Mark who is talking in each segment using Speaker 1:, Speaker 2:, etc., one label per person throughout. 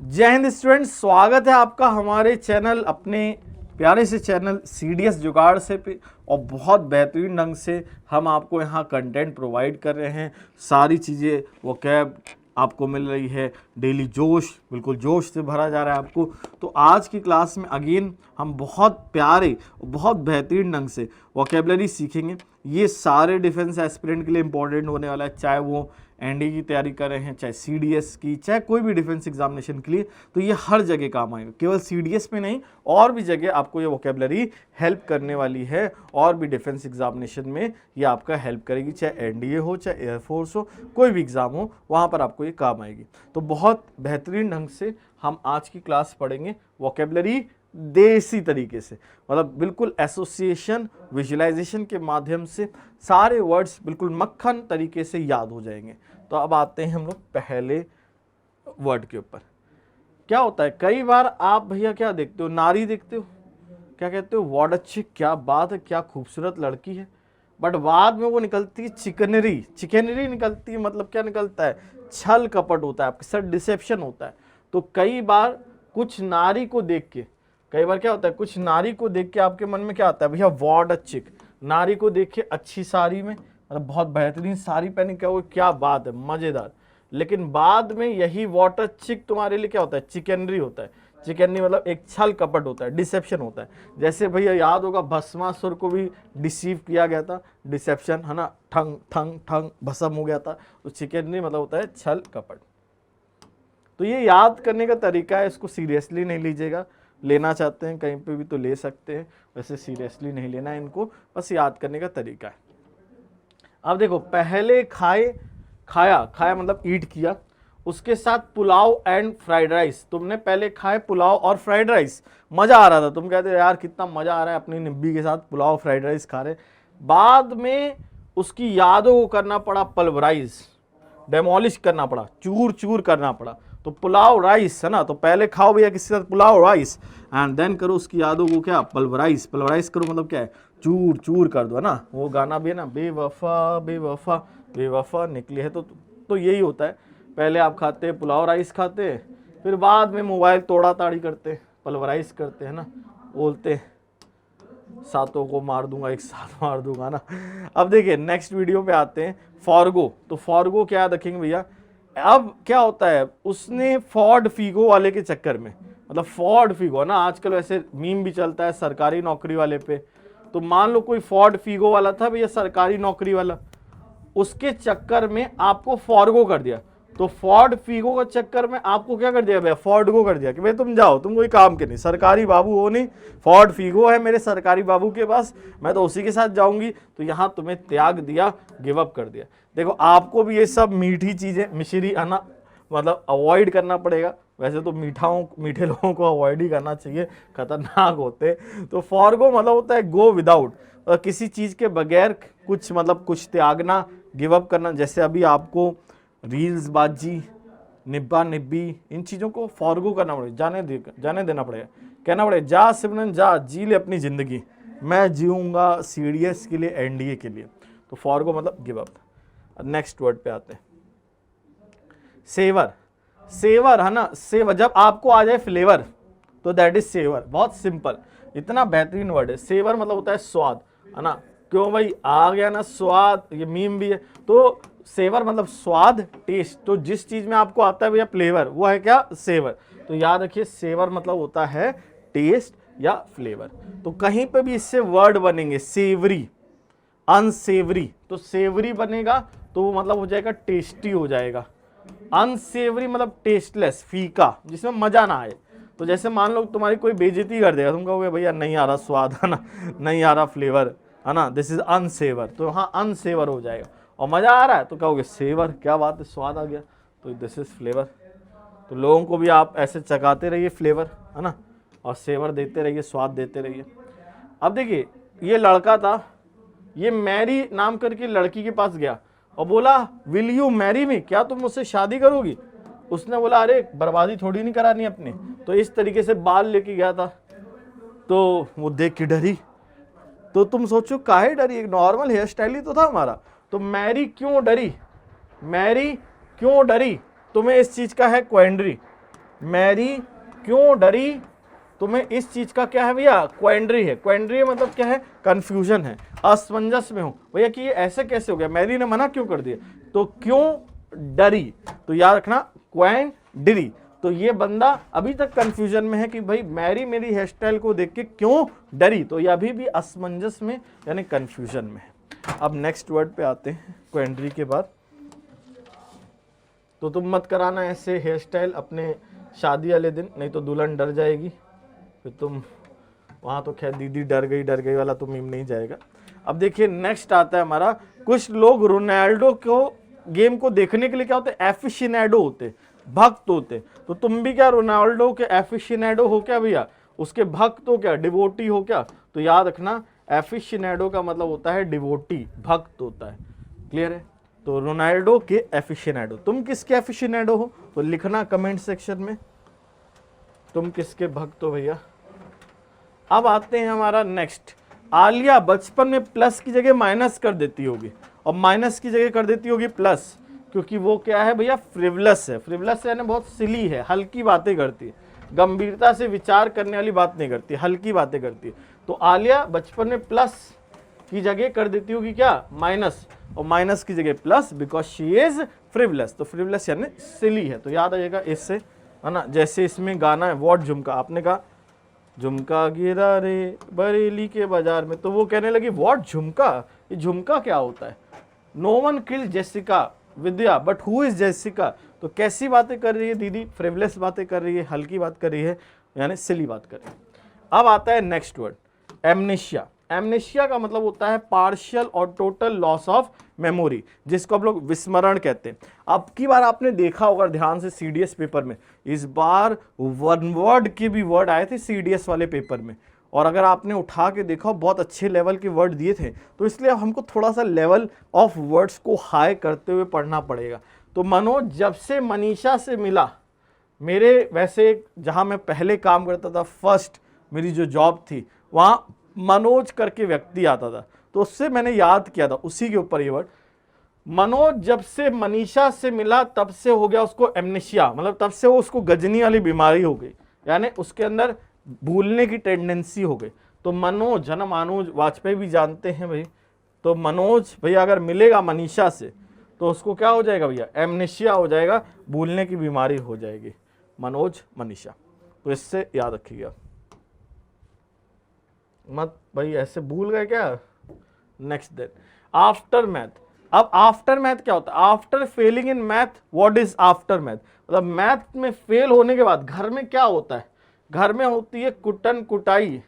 Speaker 1: जय हिंद स्टूडेंट्स, स्वागत है आपका हमारे चैनल, अपने प्यारे से चैनल CDS जुगाड़ से पे। और बहुत बेहतरीन ढंग से हम आपको यहाँ कंटेंट प्रोवाइड कर रहे हैं। सारी चीज़ें वोकैब आपको मिल रही है, डेली जोश, बिल्कुल जोश से भरा जा रहा है आपको। तो आज की क्लास में अगेन हम बहुत प्यारे, बहुत बेहतरीन ढंग से वोकेबलरी सीखेंगे। ये सारे डिफेंस एस्पिरेंट के लिए इंपॉर्टेंट होने वाला है, चाहे वो ND की तैयारी कर रहे हैं, चाहे CDS की, चाहे कोई भी डिफेंस एग्जामिनेशन के लिए। तो ये हर जगह काम आएगा, केवल CDS में नहीं, और भी जगह आपको ये वोकेबलरी हेल्प करने वाली है। और भी डिफेंस एग्जामिनेशन में ये आपका हेल्प करेगी, चाहे NDA हो, चाहे एयरफोर्स हो, कोई भी एग्जाम हो, वहाँ पर आपको ये काम आएगी। तो बहुत बेहतरीन ढंग से हम आज की क्लास पढ़ेंगे वोकेबलरी देसी तरीके से, मतलब बिल्कुल एसोसिएशन विजुअलाइजेशन के माध्यम से सारे वर्ड्स बिल्कुल मक्खन तरीके से याद हो जाएंगे। तो अब आते हैं हम लोग पहले वर्ड के ऊपर। क्या होता है, कई बार आप भैया क्या देखते हो, नारी देखते हो, क्या कहते हो, वार्ड अच्छी, क्या बात है, क्या खूबसूरत लड़की है, बट बाद में वो निकलती है चिकनरी। चिकनरी निकलती है, मतलब क्या निकलता है, छल कपट होता है, आपके साथ डिसेप्शन होता है। तो कई बार कुछ नारी को देख के, कई बार क्या होता है, कुछ नारी को देख के आपके मन में क्या आता है, भैया वार्ड चिक, नारी को देख के अच्छी साड़ी में, मतलब बहुत बेहतरीन साड़ी पहनी, क्या बात है, मजेदार। लेकिन बाद में यही वाटर चिक तुम्हारे लिए क्या होता है, चिकनरी होता है। चिकनरी मतलब एक छल कपट होता है, डिसेप्शन होता है। जैसे भैया याद होगा, भस्मासुर को भी डिसीव किया गया था, डिसेप्शन है ना, ठंग ठंग ठंग भस्म हो गया था। तो चिकनरी मतलब होता है छल कपट। तो ये याद करने का तरीका है, इसको सीरियसली नहीं लीजिएगा। लेना चाहते हैं कहीं पे भी तो ले सकते हैं, वैसे सीरियसली नहीं लेना है इनको, बस याद करने का तरीका है। अब देखो, पहले खाया मतलब ईट किया, उसके साथ पुलाव एंड फ्राइड राइस। तुमने पहले खाए पुलाव और फ्राइड राइस, मजा आ रहा था, तुम कहते यार कितना मजा आ रहा है, अपनी निब्बी के साथ पुलाव फ्राइड राइस खा रहे। बाद में उसकी यादों को करना पड़ा पल्वराइज, डेमोलिश करना पड़ा, चूर चूर करना पड़ा। तो पुलाव राइस है ना, तो पहले खाओ भैया किसी साथ पुलाव राइस, एंड देन करो उसकी यादों को क्या, पल्वराइज। पल्वराइज करो मतलब क्या है, चूर चूर कर दो, है ना। वो गाना भी है ना, बेवफा बेवफा बेवफा निकली है। तो यही होता है, पहले आप खाते पुलाव राइस खाते, फिर बाद में मोबाइल तोड़ा ताड़ी करते, पल्वराइज करते, है ना, बोलते सातों को मार दूंगा, एक साथ मार दूंगा ना। अब देखिए नेक्स्ट वीडियो पे आते हैं, फॉर्गो। तो फॉर्गो क्या रखेंगे भैया, अब क्या होता है, उसने फॉर्ड फीगो वाले के चक्कर में, मतलब फॉर्ड फीगो ना, आजकल वैसे मीम भी चलता है सरकारी नौकरी वाले पे। तो मान लो कोई फॉर्ड फीगो वाला था भैया, सरकारी नौकरी वाला, उसके चक्कर में आपको फॉर्गो कर दिया। तो फॉर्ड फीगो के चक्कर में आपको क्या कर दिया भैया, फॉर्गो कर दिया कि भाई तुम जाओ, तुम कोई काम के नहीं, सरकारी बाबू हो नहीं, फॉर्ड फीगो है मेरे सरकारी बाबू के पास, मैं तो उसी के साथ जाऊंगी। तो यहाँ तुम्हें त्याग दिया, गिव अप कर दिया। देखो आपको भी ये सब मीठी चीजें, मिश्री आना मतलब अवॉइड करना पड़ेगा। वैसे तो मीठे लोगों को अवॉइड ही करना चाहिए, खतरनाक होते। तो फॉर्गो मतलब होता है गो विदाउट, किसी चीज के बगैर कुछ, मतलब कुछ त्यागना, गिव अप करना। जैसे अभी आपको रील्स बाजी, निब्बा निब्बी, इन चीज़ों को फॉरगो करना पड़ेगा, जाने देना पड़ेगा। कहना पड़ेगा जा सिमरन जा, जी ले अपनी ज़िंदगी, मैं जीऊँगा CDS के लिए, NDA के लिए। तो फॉरगो मतलब गिव अप। नेक्स्ट वर्ड पे आते हैं, सेवर। सेवर है ना, सेवर, जब आपको आ जाए फ्लेवर तो दैट इज सेवर। बहुत सिंपल, इतना बेहतरीन वर्ड है। सेवर मतलब होता है स्वाद, है ना, क्यों भाई आ गया ना स्वाद, ये मीम भी है। तो सेवर मतलब स्वाद, टेस्ट। तो जिस चीज में आपको आता है भैया फ्लेवर, वो है क्या, सेवर। तो याद रखिए, सेवर मतलब होता है टेस्ट या फ्लेवर। तो कहीं पे भी इससे वर्ड बनेंगे, सेवरी, अनसेवरी। तो सेवरी बनेगा तो वो मतलब हो जाएगा टेस्टी हो जाएगा। अनसेवरी मतलब टेस्टलेस, फीका, जिसमें मजा ना आए। तो जैसे मान लो तुम्हारी कोई बेइज्जती कर देगा, तुम कहोगे भैया नहीं आ रहा स्वाद, है ना, नहीं आ रहा फ्लेवर, है ना, दिस इज अनसेवर। तो हाँ अनसेवर हो जाएगा। और मजा आ रहा है तो कहोगे सेवर, क्या बात है, स्वाद आ गया, तो दिस इज फ्लेवर। तो लोगों को भी आप ऐसे चखाते रहिए फ्लेवर, है ना, और सेवर देते रहिए, स्वाद देते रहिए। अब देखिए, ये लड़का था, ये मैरी नाम करके लड़की के पास गया और बोला विल यू मैरी मी, क्या तुम मुझसे शादी करोगी। उसने बोला अरे बर्बादी थोड़ी नहीं करानी अपनी। तो इस तरीके से बाल लेके गया था, तो वो देख के डरी। तो तुम सोचो काहे डरी, एक नॉर्मल हेयर स्टाइल ही तो था हमारा। तो मैरी क्यों डरी, मैरी क्यों डरी, तुम्हें इस चीज का है क्वेंडरी। मैरी क्यों डरी, तुम्हें इस चीज का क्या है भैया, क्वेंड्री है। क्वेंड्री मतलब क्या है, कंफ्यूजन है, असमंजस में हो भैया कि ये ऐसे कैसे हो गया, मैरी ने मना क्यों कर दिया, तो क्यों डरी, तो याद रखना क्वेंड्री। तो ये बंदा अभी तक कंफ्यूजन में है कि भाई मैरी मेरी हेयर स्टाइल को देख के क्यों डरी, तो ये अभी भी असमंजस में यानी कंफ्यूजन में है। अब नेक्स्ट वर्ड पे आते हैं क्वेंड्री के बाद। तो तुम मत कराना ऐसे हेयर स्टाइल अपने शादी वाले दिन, नहीं तो दुल्हन डर जाएगी, फिर तुम वहाँ तो खैर दीदी डर गई वाला तो मीम नहीं जाएगा। अब देखिए नेक्स्ट आता है हमारा, कुछ लोग रोनाल्डो को गेम को देखने के लिए क्या होते हैं, एफिशिनेडो होते, भक्त होते। तो तुम भी क्या रोनाल्डो के एफिशिनेडो हो क्या भैया, उसके भक्त हो क्या, डिवोटी हो क्या। तो याद रखना एफिशिनेडो का मतलब होता है डिवोटी, भक्त होता है। क्लियर है, तो रोनाल्डो के एफिशिनेडो। तुम किसके एफिशिनेडो हो तो लिखना कमेंट सेक्शन में, तुम किसके भक्त हो भैया। अब आते हैं हमारा नेक्स्ट, आलिया बचपन में प्लस की जगह माइनस कर देती होगी, और माइनस की जगह कर देती होगी प्लस, क्योंकि वो क्या है भैया, फ्रिवलस है। फ्रिवलस यानी बहुत सिली है, हल्की बातें करती है, गंभीरता से विचार करने वाली बात नहीं करती, हल्की बातें करती है। तो आलिया बचपन में प्लस की जगह कर देती होगी क्या, माइनस, और माइनस की जगह plus, because she is frivolous. तो फ्रिवलस यानी सिली है, तो याद आएगा इससे, है ना। जैसे इसमें गाना है व्हाट झुमका, आपने कहा झुमका गिरा रे बरेली के बाजार में, तो वो कहने लगी व्हाट झुमका, ये झुमका क्या होता है। No one killed Jessica Vidya but who is Jessica, तो कैसी बातें कर रही है दीदी, फ्रिवलेस बातें कर रही है, हल्की बात कर रही है, यानी सिली बात कर रही है। अब आता है नेक्स्ट वर्ड, एमनेशिया। एमनेशिया का मतलब होता है पार्शियल और टोटल लॉस ऑफ मेमोरी, जिसको हम लोग विस्मरण कहते हैं। अब की बार आपने देखा होगा ध्यान से सीडीएस पेपर में, इस बार वन वर्ड के भी वर्ड आए थे सीडीएस वाले पेपर में, और अगर आपने उठा के देखा बहुत अच्छे लेवल के वर्ड दिए थे, तो इसलिए हमको थोड़ा सा लेवल ऑफ वर्ड्स को हाई करते हुए पढ़ना पड़ेगा। तो मनोज जब से मनीषा से मिला, मेरे वैसे जहाँ मैं पहले काम करता था, फर्स्ट मेरी जो जॉब थी, वहाँ मनोज करके व्यक्ति आता था, तो उससे मैंने याद किया था, उसी के ऊपर ये वर्ड। मनोज जब से मनीषा से मिला तब से हो गया उसको एमनेशिया, मतलब तब से वो उसको गजनी वाली बीमारी हो गई, यानी उसके अंदर भूलने की टेंडेंसी हो गई। तो मनोज है ना, मनोज वाजपेयी भी जानते हैं भाई, तो मनोज भैया अगर मिलेगा मनीषा से तो उसको क्या हो जाएगा भैया, एमनेशिया हो जाएगा, भूलने की बीमारी हो जाएगी, मनोज मनीषा। तो इससे याद रखिएगा मत भाई ऐसे भूल गए क्या। Next then after math. अब आफ्टर मैथ क्या होता है, after failing in math what is after math, मतलब मैथ में फेल होने के बाद घर में क्या होता है, घर में होती है कुटन कुटाई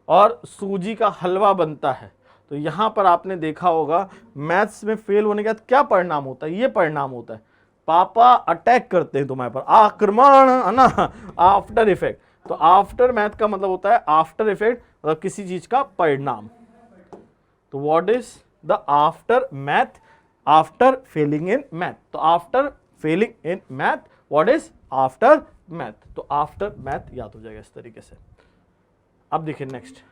Speaker 1: और सूजी का हलवा बनता है। तो यहाँ पर आपने देखा होगा मैथ्स में फेल होने के बाद क्या परिणाम होता है, ये परिणाम होता है पापा अटैक करते हैं तुम्हारे पर, आक्रमण, है ना, आफ्टर इफेक्ट। तो आफ्टर मैथ का मतलब होता है आफ्टर इफेक्ट, मतलब किसी चीज का परिणाम। तो what is the after math, after failing in math. तो after failing in math what is after math, तो आफ्टर मैथ याद हो जाएगा इस तरीके से। अब देखिए नेक्स्ट,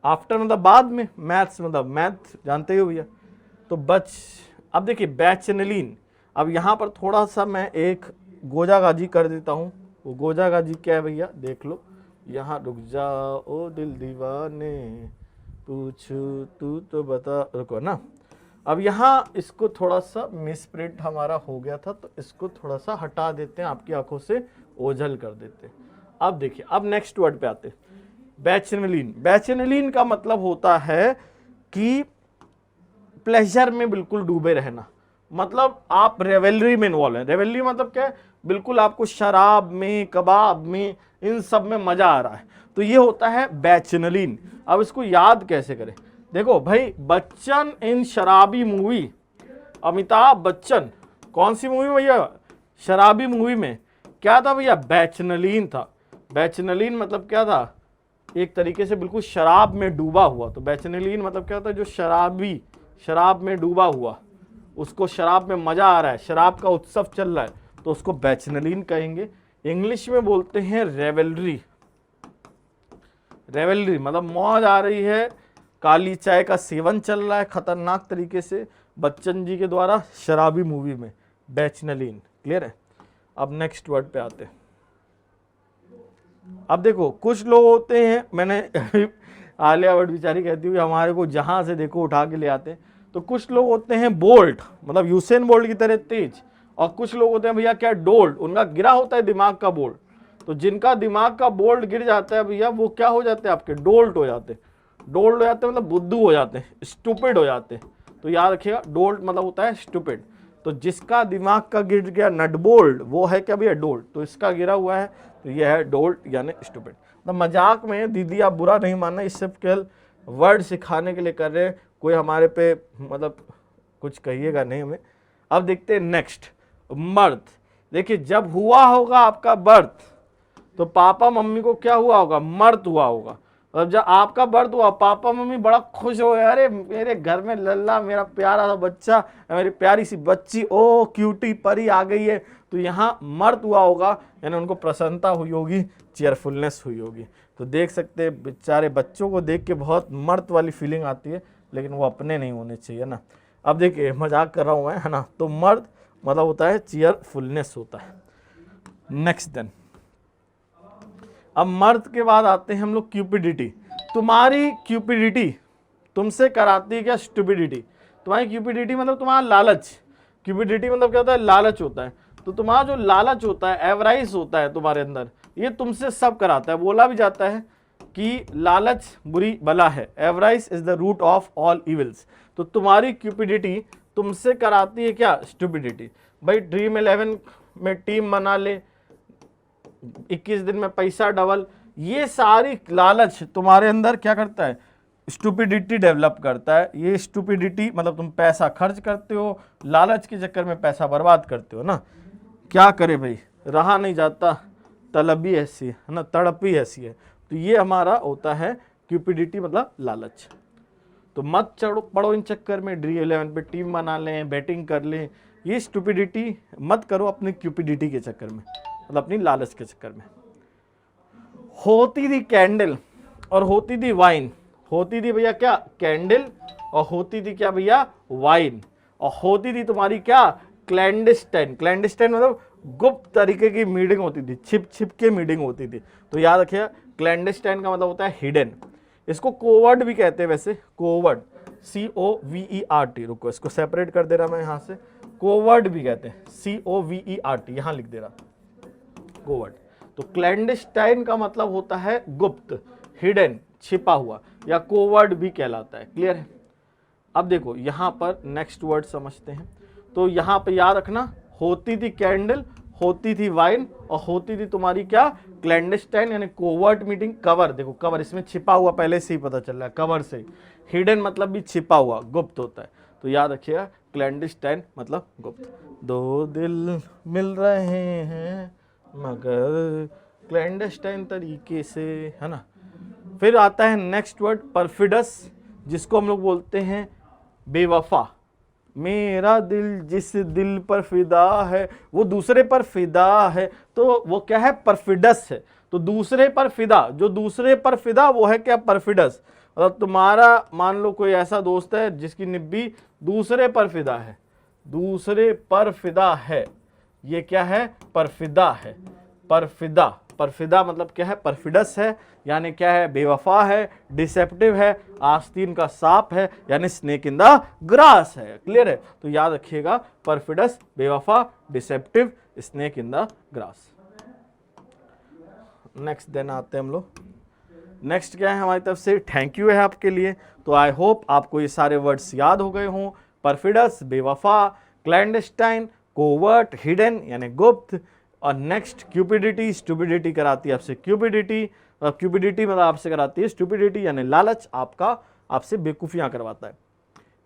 Speaker 1: आफ्टर मतलब बाद में, मैथ्स मतलब मैथ जानते ही हो भैया, तो अब देखिए बैचेनलीन। अब यहां पर थोड़ा सा मैं एक गोजागाजी कर देता हूं, वो गोजागाजी क्या है भैया देख लो, यहाँ रुक जाओ दिल दीवाने पूछू तू तो बता, रुको ना। अब यहाँ इसको थोड़ा सा मिसप्रिंट हमारा हो गया था, तो इसको थोड़ा सा हटा देते हैं, आपकी आंखों से ओझल कर देते हैं। अब देखिए, अब नेक्स्ट वर्ड पे आते हैं, बैचेनलीन। बैचेनलीन का मतलब होता है कि प्लेजर में बिल्कुल डूबे रहना, मतलब आप रेवेलरी में इन्वॉल्व हैं। रेवेलरी मतलब क्या है, बिल्कुल आपको शराब में, कबाब में, इन सब में मजा आ रहा है, तो ये होता है बैचेनलीन। अब इसको याद कैसे करें, देखो भाई, बच्चन इन शराबी मूवी, अमिताभ बच्चन कौन सी मूवी भैया, शराबी मूवी में क्या था भैया, बैचेनलीन था। बैचेनलीन मतलब क्या था, एक तरीके से बिल्कुल शराब में डूबा हुआ। तो बैचेनलीन मतलब क्या होता है, जो शराबी, शराब में डूबा हुआ, उसको शराब में मजा आ रहा है, शराब का उत्सव चल रहा है, तो उसको बैचेनलीन कहेंगे। इंग्लिश में बोलते हैं रेवेलरी। रेवेलरी मतलब मौज आ रही है, काली चाय का सेवन चल रहा है खतरनाक तरीके से बच्चन जी के द्वारा शराबी मूवी में, बैचेनलीन। क्लियर है। अब नेक्स्ट वर्ड पे आते हैं। अब देखो कुछ लोग होते हैं, मैंने आलिया भट्ट बेचारी कहती हुई हमारे को जहां से देखो उठा के ले आते हैं। तो कुछ लोग होते हैं बोल्ट, मतलब यूसेन बोल्ट की तरह तेज, और कुछ लोग होते हैं भैया क्या डोल्ट, उनका गिरा होता है दिमाग का बोल्ट। तो जिनका दिमाग का बोल्ट गिर जाता है भैया वो क्या हो जाते हैं आपके डोल्ट हो जाते हैं। डोल्ट हो जाते हैं मतलब बुद्धू हो जाते हैं, स्टूपिड हो जाते हैं। तो याद रखिएगा डोल्ट मतलब होता है स्टूपिड। तो जिसका दिमाग का गिर गया नट बोल्ट वो है क्या भैया डोल्ट। तो इसका गिरा हुआ है तो यह है डोल्ट यानी स्टूपिड। तो मजाक में दीदी आप बुरा नहीं मानना, इस सब केवल वर्ड सिखाने के लिए कर रहे हैं, कोई हमारे पे मतलब कुछ कहिएगा नहीं हमें। अब देखते हैं नेक्स्ट मर्द। देखिए जब हुआ होगा आपका बर्थ तो पापा मम्मी को क्या हुआ होगा, मर्द हुआ होगा। और जब आपका बर्थ हुआ पापा मम्मी बड़ा खुश हो गए, अरे मेरे घर में लल्ला मेरा प्यारा सा बच्चा, मेरी प्यारी सी बच्ची, ओ क्यूटी परी आ गई है। तो यहाँ मर्द हुआ होगा यानी उनको प्रसन्नता हुई होगी, चेयरफुलनेस हुई होगी। तो देख सकते हैं बेचारे बच्चों को देख के बहुत मर्द वाली फीलिंग आती है, लेकिन वो अपने नहीं होने चाहिए ना। अब देखिए मजाक कर रहा हूँ मैं, है ना। तो मर्द मतलब होता है चेयरफुलनेस होता है। नेक्स्ट देन अब मर्द के बाद आते हैं हम लोग क्यूपिडिटी। तुम्हारी क्यूपिडिटी तुमसे कराती है क्या स्टुपिडिटी। तुम्हारी क्यूपिडिटी मतलब तुम्हारा लालच। क्यूपिडिटी मतलब क्या होता है, लालच होता है। तो तुम्हारा जो लालच होता है, एवराइज होता है तुम्हारे अंदर, ये तुमसे सब कराता है। बोला भी जाता है कि लालच बुरी बला है, avarice is the root of all evils. तो तुम्हारी क्यूपिडिटी तुमसे कराती है क्या स्टुपिडिटी। भाई ड्रीम 11 में टीम बना ले, 21 दिन में पैसा डबल, ये सारी लालच तुम्हारे अंदर क्या करता है, स्टुपिडिटी डेवलप करता है। ये स्टुपिडिटी मतलब तुम पैसा खर्च करते हो, लालच के चक्कर में पैसा बर्बाद करते हो ना। क्या करे भाई, रहा नहीं जाता, तलब ही ऐसी है ना, तड़प ही ऐसी है। तो ये हमारा होता है क्यूपिडिटी मतलब लालच। तो मत चढ़ो पड़ो इन चक्कर में, ड्रीम 11 पे टीम बना लें, बैटिंग कर लें, ये स्टुपिडिटी मत करो अपनी क्यूपिडिटी के चक्कर में, मतलब अपनी लालच के चक्कर में। होती थी कैंडल और होती थी वाइन। होती थी भैया क्या कैंडल, और होती थी क्या भैया वाइन, और होती थी तुम्हारी क्या क्लैंडस्टाइन। क्लैंडस्टाइन मतलब गुप्त तरीके की मीटिंग होती थी, छिप छिप के मीटिंग होती थी। तो याद रखिए क्लैंडस्टाइन का मतलब होता है हिडन। इसको कोवर्ड भी कहते हैं वैसे, कोवर्ड COVERT। रुको इसको सेपरेट कर दे रहा मैं यहाँ से, कोवर्ड भी कहते हैं COVERT, यहाँ लिख दे रहा कोवर्ड। तो क्लैंडस्टाइन का मतलब होता है गुप्त, हिडन, छिपा हुआ, या कोवर्ड भी कहलाता है। क्लियर है। अब देखो यहाँ पर नेक्स्ट वर्ड समझते हैं। तो यहाँ पे याद रखना, होती थी कैंडल, होती थी वाइन, और होती थी तुम्हारी क्या क्लैंडस्टाइन यानी कोवर्ट मीटिंग। कवर देखो, कवर इसमें छिपा हुआ पहले से ही पता चल रहा है, कवर से। हिडन मतलब भी छिपा हुआ, गुप्त होता है। तो याद रखिएगा क्लैंडस्टाइन मतलब गुप्त। दो दिल मिल रहे हैं मगर क्लैंडस्टाइन तरीके से, है ना। फिर आता है नेक्स्ट वर्ड परफिडस, जिसको हम लोग बोलते हैं बेवफा। मेरा दिल जिस दिल पर फिदा है वो दूसरे पर फिदा है, तो वो क्या है परफिडस है। तो दूसरे पर फिदा, जो दूसरे पर फिदा वो है क्या परफिडस। मतलब तुम्हारा मान लो कोई ऐसा दोस्त है जिसकी निब्बी दूसरे पर फिदा है, दूसरे पर फिदा है, ये क्या है परफिदा है। परफिदा, परफिदा मतलब क्या है परफिडस है, यानी क्या है बेवफा है, डिसेप्टिव है, आस्तीन का सांप है, यानी स्नेक इन द ग्रास है। क्लियर है। तो याद रखिएगा परफिडस, बेवफा, deceptive, snake in the grass. Next then आते हैं हम लोग। नेक्स्ट क्या है हमारी तरफ से, थैंक यू है आपके लिए। तो आई होप आपको ये सारे वर्ड्स याद हो गए हों। परफिडस, बेवफा, क्लैंडस्टाइन, कोवर्ट, हिडन यानी गुप्त, और नेक्स्ट क्यूपिडिटी, स्टुपिडिटी कराती है आपसे क्यूपिडिटी, और क्यूपिडिटी मतलब आपसे कराती है स्टुपिडिटी यानी लालच, आपका आपसे बेवकूफ़ियाँ करवाता है।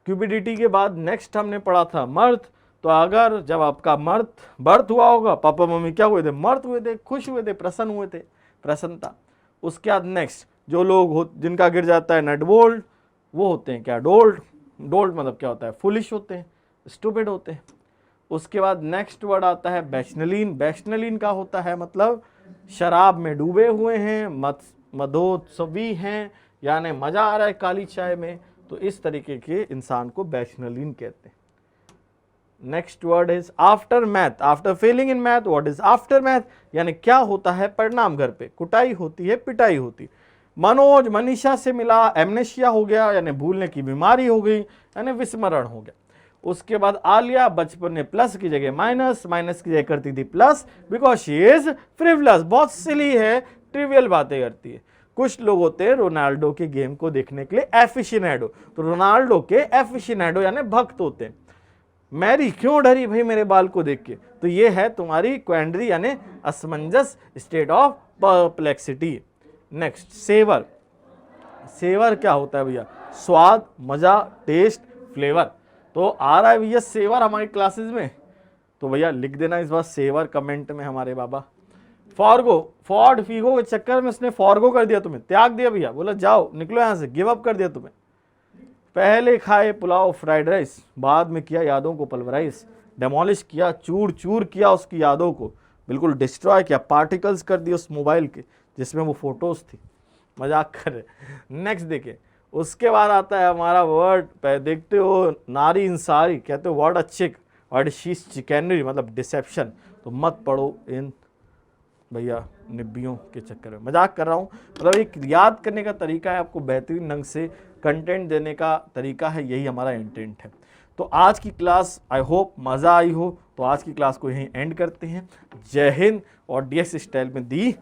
Speaker 1: क्यूपिडिटी के बाद नेक्स्ट हमने पढ़ा था मर्द। तो अगर जब आपका मर्द बर्थ हुआ होगा, पापा मम्मी क्या हुए थे, मर्द हुए थे, खुश हुए थे, प्रसन्न हुए थे, प्रसन्नता। उसके बाद नेक्स्ट जो लोग हो जिनका गिर जाता है नट बोल्ट, वो होते हैं क्या डोल्ट। डोल्ट मतलब क्या होता है फुलिश होते हैं, स्टूपिड होते हैं। उसके बाद नेक्स्ट वर्ड आता है बैशनलीन। बैशनलीन का होता है मतलब शराब में डूबे हुए हैं, मदोत्सवी हैं, यानी मजा आ रहा है काली चाय में। तो इस तरीके के इंसान को बैशनलीन कहते हैं। Next word is after math. After failing in math what is after math, यानी क्या होता है परिणाम घर पे, कुटाई होती है, पिटाई होती। मनोज मनीषा से मिला, एमनेशिया हो गया यानी भूलने की बीमारी हो गई, यानी विस्मरण हो गया। उसके बाद आलिया बचपन में प्लस की जगह माइनस, माइनस की जगह करती थी plus, because she is frivolous, बहुत सिली है, ट्रिवियल बातें करती है। कुछ लोग होते हैं रोनाल्डो के गेम को देखने के लिए एफिशिनेडो, तो रोनाल्डो के एफिशिनेडो यानी भक्त होते हैं। मैरी क्यों डरी भाई मेरे बाल को देख के, तो ये है तुम्हारी क्वेंडरी यानी असमंजस, state of perplexity. Next sever. Sever क्या होता है भैया, स्वाद, मजा, टेस्ट, फ्लेवर। तो आ रहा है भैया सेवर हमारी क्लासेस में, तो भैया लिख देना इस बार सेवर कमेंट में हमारे बाबा। फॉर्गो, फॉर्ड फीगो के चक्कर में उसने फॉर्गो कर दिया, तुम्हें त्याग दिया भैया, बोला जाओ निकलो यहां से, गिव अप कर दिया तुम्हें। पहले खाए पुलाव फ्राइड राइस, बाद में किया यादों को पल्वराइज, डेमोलिश किया, चूर चूर किया उसकी यादों को, बिल्कुल डिस्ट्रॉय किया, पार्टिकल्स कर दिए उस मोबाइल के जिसमें वो फोटोज थी, मजाक कर रहे। नेक्स्ट देखिए, उसके बाद आता है हमारा वर्ड, देखते हो नारी इंसारी, कहते हो वर्ड अच्छे, वर्ड शीश चिकनरी मतलब डिसेप्शन, तो मत पढ़ो इन भैया निब्बियों के चक्कर में, मजाक कर रहा हूँ। मतलब एक याद करने का तरीका है, आपको बेहतरीन ढंग से कंटेंट देने का तरीका है, यही हमारा इंटेंट है। तो आज की क्लास आई होप मज़ा आई हो, तो आज की क्लास को यहीं एंड करते हैं। जय हिंद और डीएस स्टाइल में दी